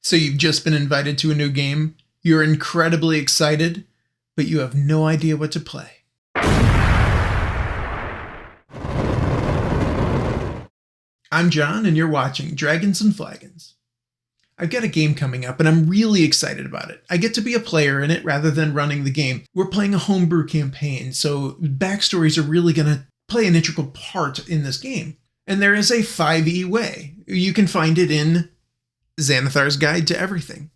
So you've just been invited to a new game, you're incredibly excited, but you have no idea what to play. I'm John, and you're watching Dragons and Flagons. I've got a game coming up, and I'm really excited about it. I get to be a player in it rather than running the game. We're playing a homebrew campaign, so backstories are really going to play an integral part in this game. And there is a 5e way. You can find it in Xanathar's Guide to Everything.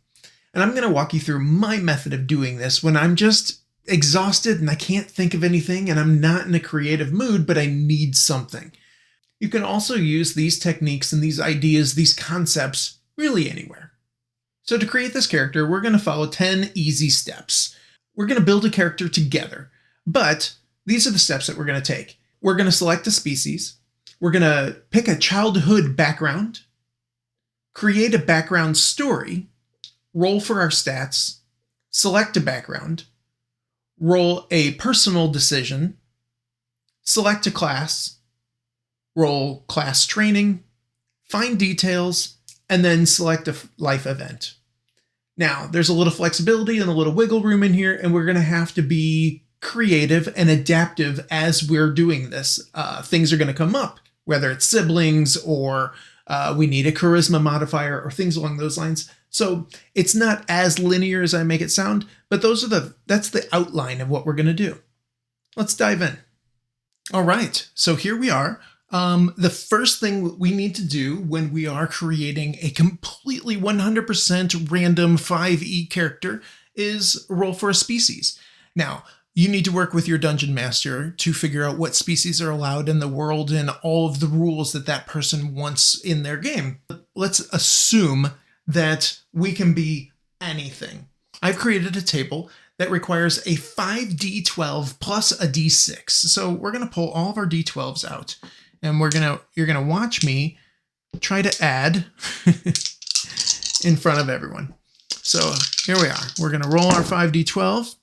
And I'm going to walk you through my method of doing this when I'm just exhausted and I can't think of anything and I'm not in a creative mood, but I need something. You can also use these techniques and these ideas, these concepts, really anywhere. So to create this character, we're going to follow 10 easy steps. We're going to build a character together, but these are the steps that we're going to take. We're going to select a species. We're going to pick a childhood background, create a background story, roll for our stats, select a background, roll a personal decision, select a class, roll class training, find details, and then select a life event. Now, there's a little flexibility and a little wiggle room in here, and we're going to have to be creative and adaptive as we're doing this. Things are going to come up, whether it's siblings or we need a charisma modifier or things along those lines. So it's not as linear as I make it sound, but that's the outline of what we're going to do. Let's dive in. All right, so here we are. The first thing we need to do when we are creating a completely 100% random 5e character is roll for a species. Now, you need to work with your dungeon master to figure out what species are allowed in the world and all of the rules that person wants in their game. Let's assume that we can be anything. I've created a table that requires a 5d12 plus a d6. So we're going to pull all of our d12s out, and you're going to watch me try to add in front of everyone. So here we are. We're going to roll our 5d12.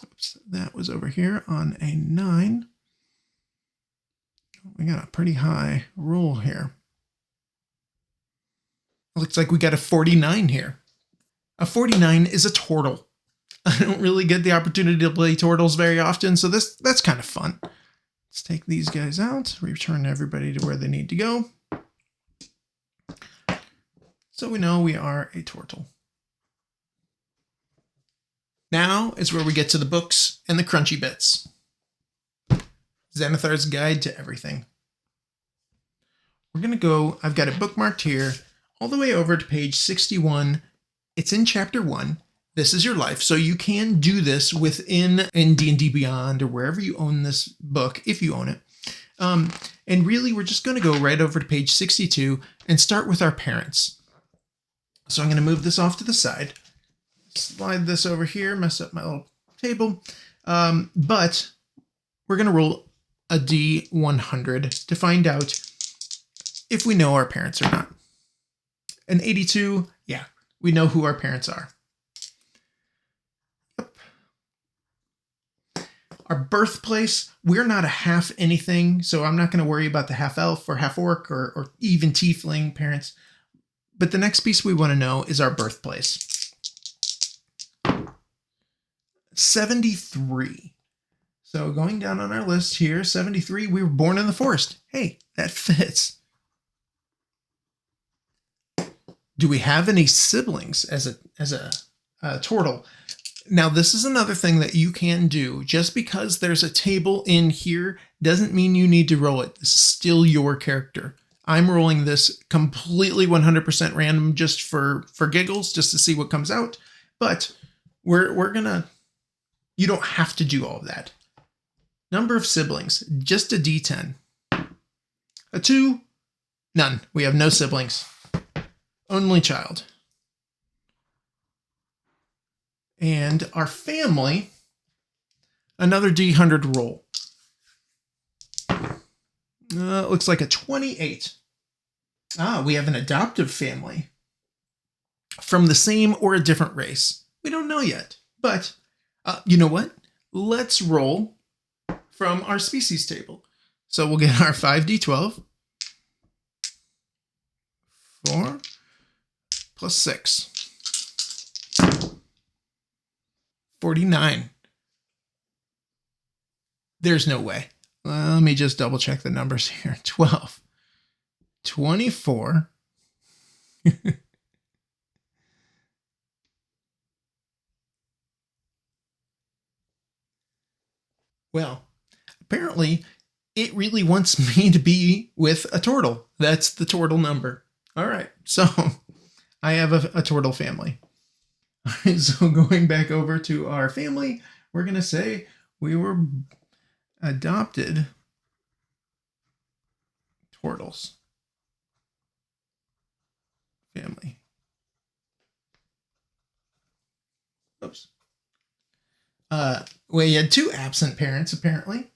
Oops, that was over here on a 9. We got a pretty high roll here. Looks like we got a 49 here. A 49 is a turtle. I don't really get the opportunity to play turtles very often, so that's kind of fun. Let's take these guys out, return everybody to where they need to go. So we know we are a turtle. Now is where we get to the books and the crunchy bits. Xanathar's Guide to Everything. We're going to go, I've got it bookmarked here, all the way over to page 61. It's in chapter 1. This is your life. So you can do this in D&D Beyond or wherever you own this book, if you own it. And really, we're just going to go right over to page 62 and start with our parents. So I'm going to move this off to the side. Slide this over here, mess up my little table. But we're going to roll a D100 to find out if we know our parents or not. An 82, yeah, we know who our parents are. Yep. Our birthplace, we're not a half anything, so I'm not going to worry about the half elf or half orc or even tiefling parents. But the next piece we want to know is our birthplace. 73. So going down on our list here, 73, we were born in the forest. Hey, that fits. Do we have any siblings as a turtle? Now, this is another thing that you can do. Just because there's a table in here doesn't mean you need to roll it. This is still your character. I'm rolling this completely 100% random just for giggles, just to see what comes out. But we're gonna, you don't have to do all of that. Number of siblings, just a D10. A 2, none. We have no siblings. Only child. And our family, another D100 roll. Looks like a 28. We have an adoptive family from the same or a different race. We don't know yet, but you know what? Let's roll from our species table. So we'll get our 5d12, 4, plus 6. 49. There's no way. Let me just double check the numbers here. 12. 24. Well, apparently it really wants me to be with a turtle. That's the turtle number. All right, so I have a turtle family. All right, so going back over to our family, we're going to say we were adopted turtles family. Oops. We had 2 absent parents, apparently.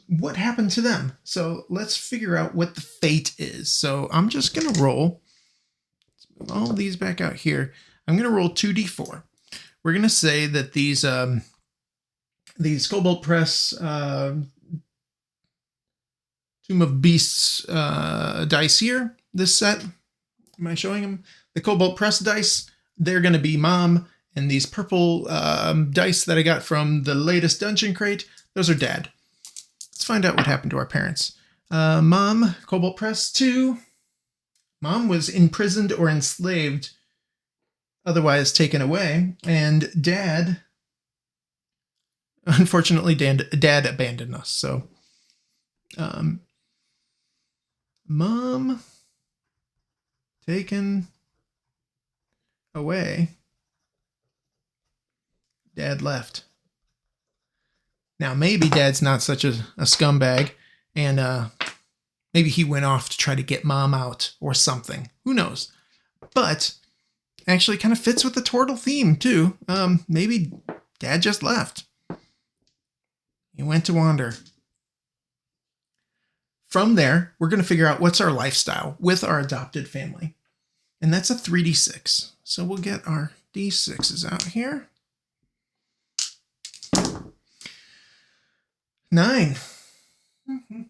What happened to them? So let's figure out what the fate is. So I'm just going to roll. Let's move all these back out here. I'm going to roll 2d4. We're going to say that these Cobalt Press Tomb of Beasts dice here, this set, am I showing them? The Cobalt Press dice, they're going to be Mom, and these purple dice that I got from the latest dungeon crate, those are Dad. Let's find out what happened to our parents. Mom, Cobalt Press 2. Mom was imprisoned or enslaved, otherwise taken away. And Dad, unfortunately, Dad abandoned us. So, Mom taken away. Dad left. Now, maybe Dad's not such a scumbag, and maybe he went off to try to get Mom out or something. Who knows? But actually kind of fits with the turtle theme, too. Maybe Dad just left. He went to wander. From there, we're going to figure out what's our lifestyle with our adopted family. And that's a 3d6. So we'll get our d6s out here. 9.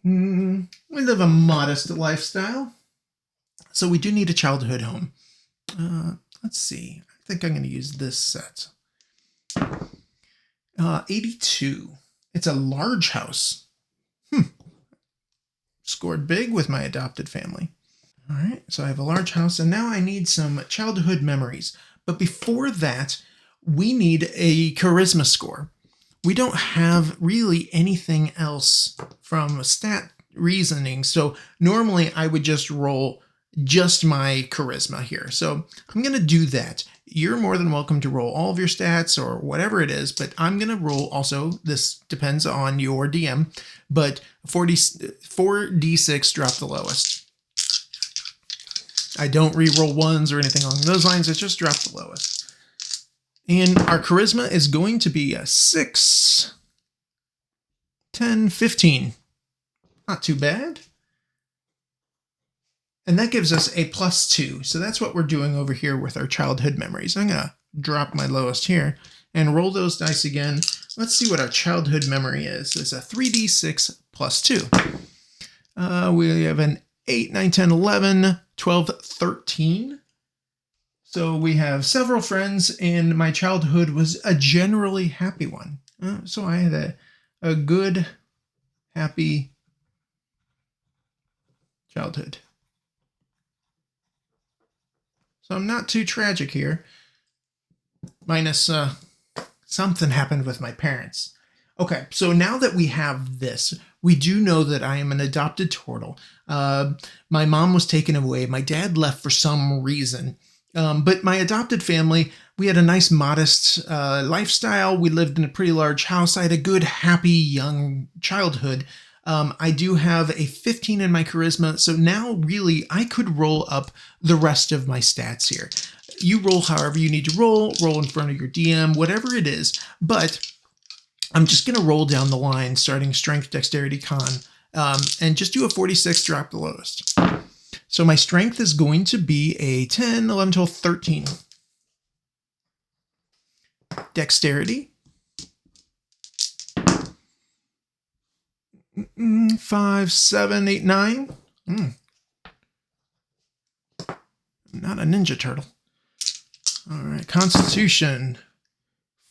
We live a modest lifestyle. So we do need a childhood home. Let's see. I think I'm going to use this set. 82. It's a large house. Scored big with my adopted family. All right, so I have a large house, and now I need some childhood memories. But before that, we need a charisma score. We don't have really anything else from stat reasoning, so normally I would just roll just my charisma here. So I'm going to do that. You're more than welcome to roll all of your stats or whatever it is, but I'm going to roll also, this depends on your DM, but 4d6 drop the lowest. I don't re-roll ones or anything along those lines, it's just drop the lowest. And our charisma is going to be a 6, 10, 15. Not too bad. And that gives us a +2. So that's what we're doing over here with our childhood memories. I'm going to drop my lowest here and roll those dice again. Let's see what our childhood memory is. It's a 3d6 +2. We have an 8, 9, 10, 11, 12, 13. So we have several friends, and my childhood was a generally happy one. So I had a good, happy childhood. So I'm not too tragic here. Minus something happened with my parents. Okay, so now that we have this, we do know that I am an adopted turtle. My mom was taken away. My dad left for some reason. But my adopted family, we had a nice, modest lifestyle. We lived in a pretty large house. I had a good, happy, young childhood. I do have a 15 in my charisma, so now really I could roll up the rest of my stats here. You roll however you need to roll in front of your DM, whatever it is, but I'm just going to roll down the line, starting strength, dexterity, con, and just do a 46, drop the lowest. So my strength is going to be a 10, 11, 12, 13. Dexterity. 5, 7, 8, 9. I'm not a ninja turtle. All right, Constitution.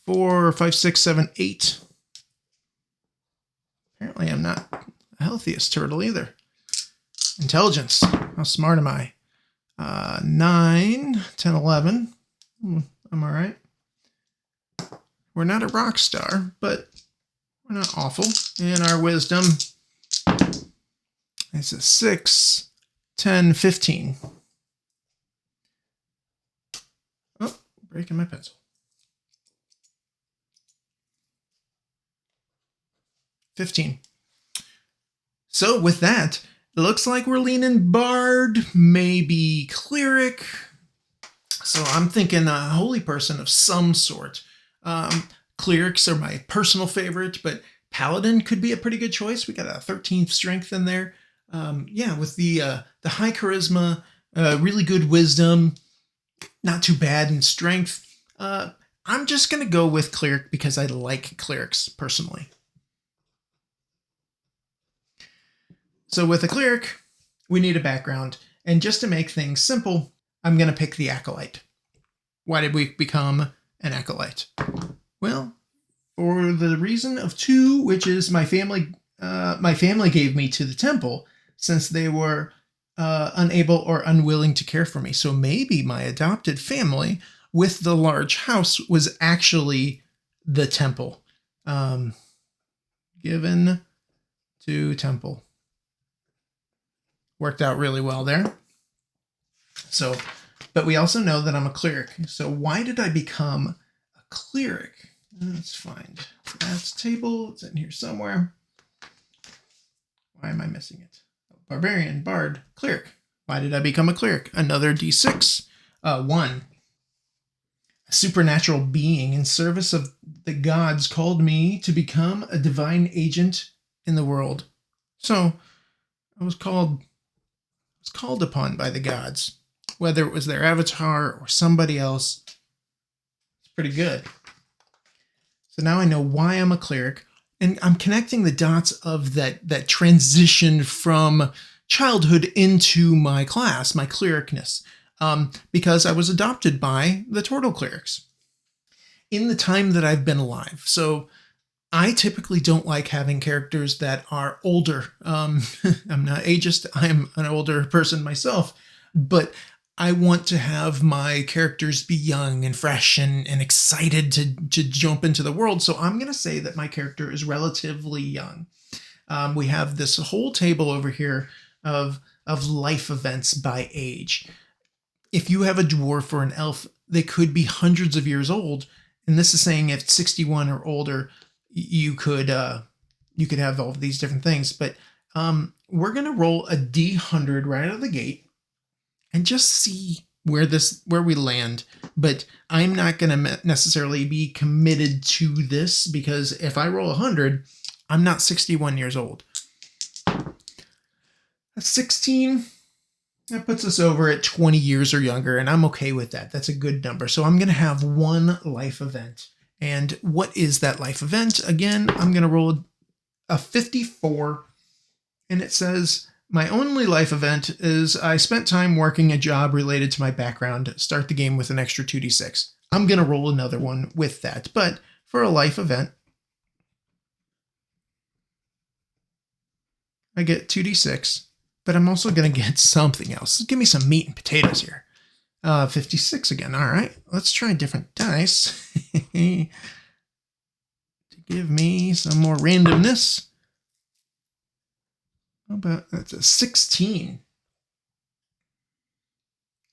4, 5, 6, 7, 8. Apparently I'm not the healthiest turtle either. Intelligence. How smart am I? 9, 10, 11. I'm all right. We're not a rock star, but we're not awful. And our wisdom is a 6, 10, 15. Oh, breaking my pencil. 15. So with that, it looks like we're leaning bard, maybe cleric. So I'm thinking a holy person of some sort. Clerics are my personal favorite, but paladin could be a pretty good choice. We got a 13th strength in there. Yeah, with the high charisma, really good wisdom, not too bad in strength. I'm just gonna go with cleric because I like clerics personally. So with a cleric, we need a background. And just to make things simple, I'm going to pick the acolyte. Why did we become an acolyte? Well, for the reason of 2, which is my family gave me to the temple since they were unable or unwilling to care for me. So maybe my adopted family with the large house was actually the temple. Given to temple. Worked out really well there. So, but we also know that I'm a cleric. So why did I become a cleric? Let's find that table. It's in here somewhere. Why am I missing it? Barbarian, bard, cleric. Why did I become a cleric? Another D6. 1. A supernatural being in service of the gods called me to become a divine agent in the world. So I was called upon by the gods, whether it was their avatar or somebody else. It's pretty good. So now I know why I'm a cleric, and I'm connecting the dots of that transition from childhood into my class, my clericness, because I was adopted by the turtle clerics in the time that I've been alive. So I typically don't like having characters that are older. I'm not ageist. I'm an older person myself, but I want to have my characters be young and fresh and excited to jump into the world. So I'm going to say that my character is relatively young. We have this whole table over here of life events by age. If you have a dwarf or an elf, they could be hundreds of years old. And this is saying if 61 or older, you could have all of these different things, but we're going to roll a D100 right out of the gate and just see where we land. But I'm not going to necessarily be committed to this because if I roll 100, I'm not 61 years old. That's 16. That puts us over at 20 years or younger, and I'm okay with that. That's a good number. So I'm going to have 1 life event. And what is that life event? Again, I'm going to roll a 54, and it says, my only life event is I spent time working a job related to my background. Start the game with an extra 2d6. I'm going to roll another one with that, but for a life event, I get 2d6, but I'm also going to get something else. Give me some meat and potatoes here. 56 again. All right, let's try different dice to give me some more randomness. How about that's a 16?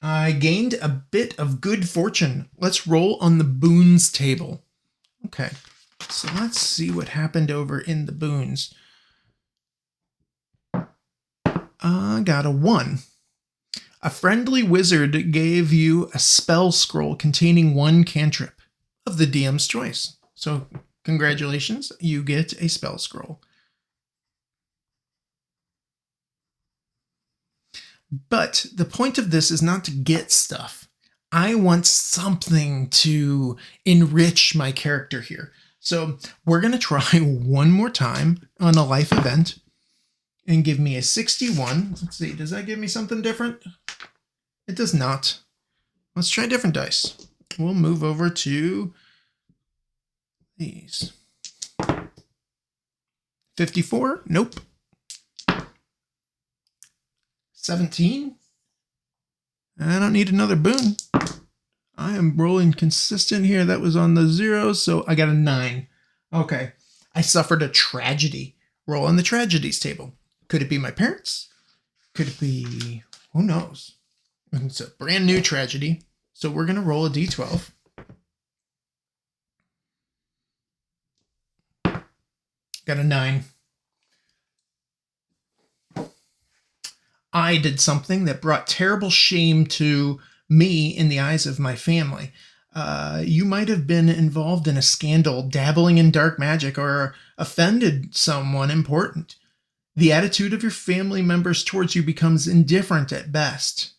I gained a bit of good fortune. Let's roll on the boons table. Okay, so let's see what happened over in the boons. I got a 1. A friendly wizard gave you a spell scroll containing 1 cantrip of the DM's choice. So congratulations, you get a spell scroll. But the point of this is not to get stuff. I want something to enrich my character here. So we're going to try one more time on a life event and give me a 61. Let's see, does that give me something different? It does not. Let's try different dice. we'll move over to these. 54? Nope. 17? I don't need another boon. I am rolling consistent here. That was on the 0, so I got a 9. Okay. I suffered a tragedy. Roll on the tragedies table. Could it be my parents? Could it be... who knows? It's a brand new tragedy. So we're going to roll a d12. Got a 9. I did something that brought terrible shame to me in the eyes of my family. You might have been involved in a scandal, dabbling in dark magic, or offended someone important. The attitude of your family members towards you becomes indifferent at best,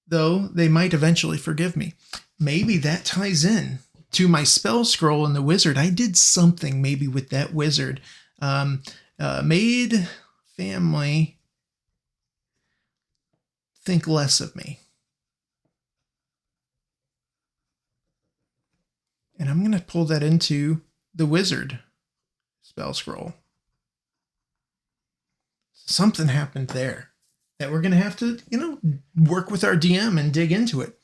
though they might eventually forgive me. Maybe that ties in to my spell scroll and the wizard. I did something maybe with that wizard. Made family think less of me. And I'm going to pull that into the wizard spell scroll. Something happened there that we're going to have to, work with our DM and dig into it.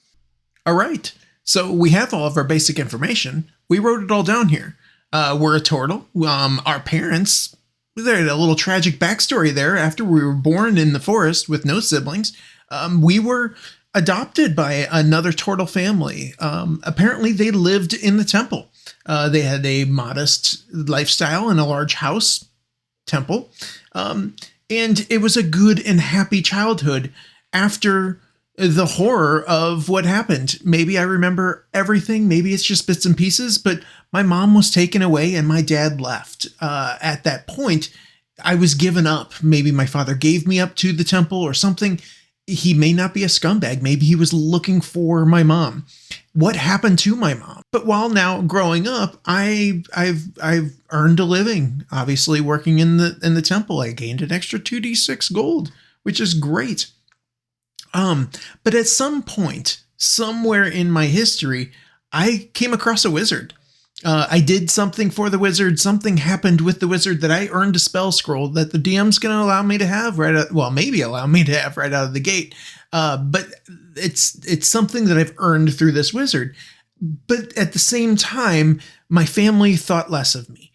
All right. So we have all of our basic information. We wrote it all down here. We're a turtle. Our parents, they had a little tragic backstory there. After we were born in the forest with no siblings, we were adopted by another turtle family. Apparently they lived in the temple. They had a modest lifestyle in a large house temple. And it was a good and happy childhood after the horror of what happened. Maybe I remember everything. Maybe it's just bits and pieces, but my mom was taken away and my dad left. At that point, I was given up. Maybe my father gave me up to the temple or something. He may not be a scumbag. Maybe he was looking for my mom. What happened to my mom? But while now growing up, I've earned a living, obviously working in the temple. I gained an extra 2d6 gold, which is great. But at some point, somewhere in my history, I came across a wizard. I did something for the wizard. Something happened with the wizard that I earned a spell scroll that the DM's going to allow me to have maybe allow me to have right out of the gate. But it's something that I've earned through this wizard. But at the same time, my family thought less of me.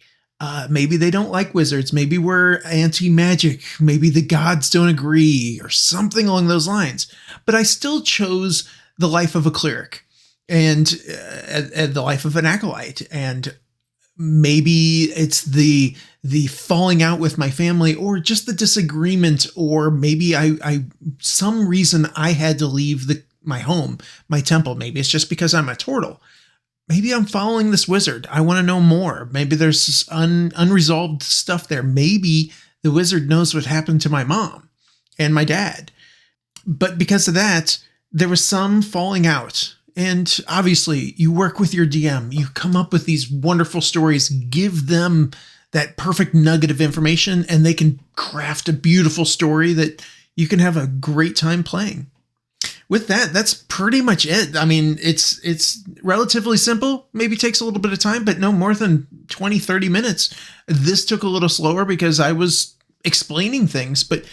Maybe they don't like wizards. Maybe we're anti-magic. Maybe the gods don't agree or something along those lines. But I still chose the life of a cleric and the life of an acolyte. And maybe it's the falling out with my family or just the disagreement, or maybe some reason I had to leave my home, my temple. Maybe it's just because I'm a turtle. Maybe I'm following this wizard. I want to know more. Maybe there's this unresolved stuff there. Maybe the wizard knows what happened to my mom and my dad. But because of that, there was some falling out. And obviously, you work with your DM. You come up with these wonderful stories. Give them that perfect nugget of information, and they can craft a beautiful story that you can have a great time playing. With that, that's pretty much it. I mean, it's relatively simple. Maybe takes a little bit of time, but no more than 20, 30 minutes. This took a little slower because I was explaining things. But,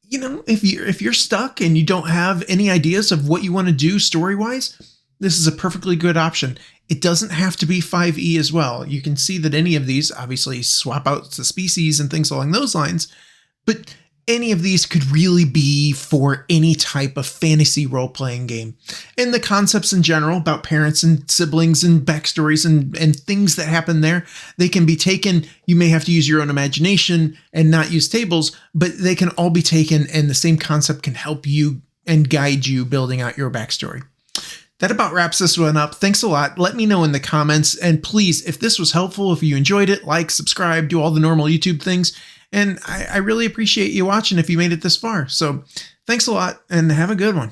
if you're stuck and you don't have any ideas of what you want to do story-wise, this is a perfectly good option. It doesn't have to be 5e as well. You can see that any of these obviously swap out the species and things along those lines. But any of these could really be for any type of fantasy role-playing game. And the concepts in general about parents and siblings and backstories and things that happen there, they can be taken. You may have to use your own imagination and not use tables, but they can all be taken, and the same concept can help you and guide you building out your backstory. That about wraps this one up. Thanks a lot. Let me know in the comments. And please, if this was helpful, if you enjoyed it, like, subscribe, do all the normal YouTube things. And I really appreciate you watching if you made it this far. So thanks a lot and have a good one.